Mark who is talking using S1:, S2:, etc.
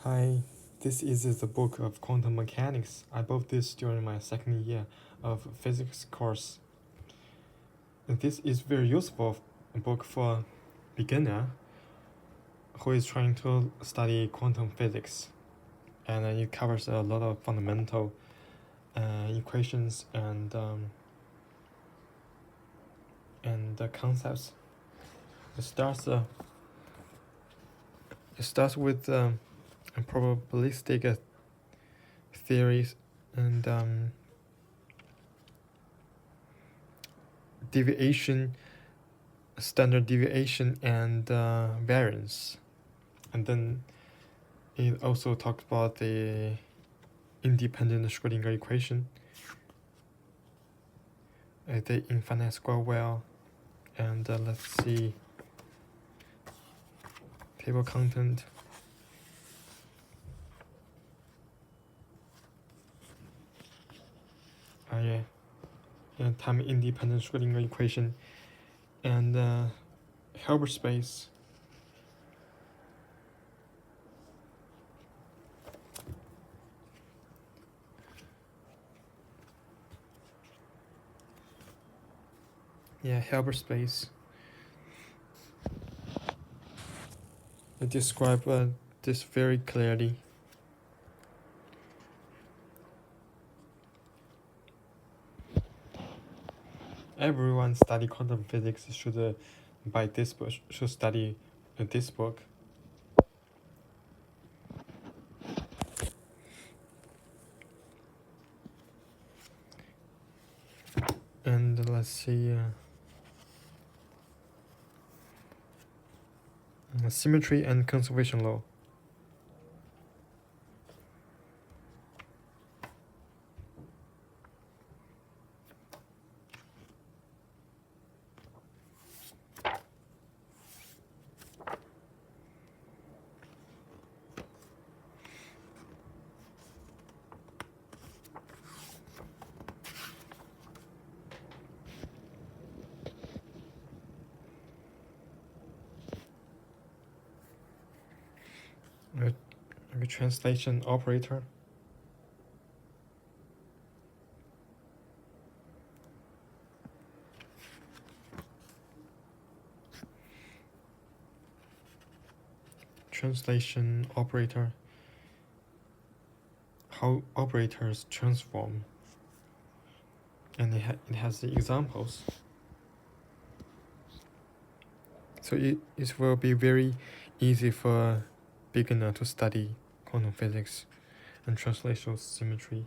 S1: Hi, this is the book of quantum mechanics. I bought this during my second year of physics course. And this is very useful book for beginner who is trying to study quantum physics. And it covers a lot of fundamental equations and the concepts. It starts with probabilistic theories and deviation, standard deviation, and variance. And then it also talked about the independent Schrödinger equation, the infinite square well, and let's see, table content. Time independent Schrödinger equation, and Hilbert space. Hilbert space. I describe this very clearly. Everyone study quantum physics should buy this book. Should study this book. And let's see. Symmetry and conservation law. A translation operator. Translation operator. How operators transform. And it has the examples. So it will be very easy for beginner to study quantum physics and translational symmetry.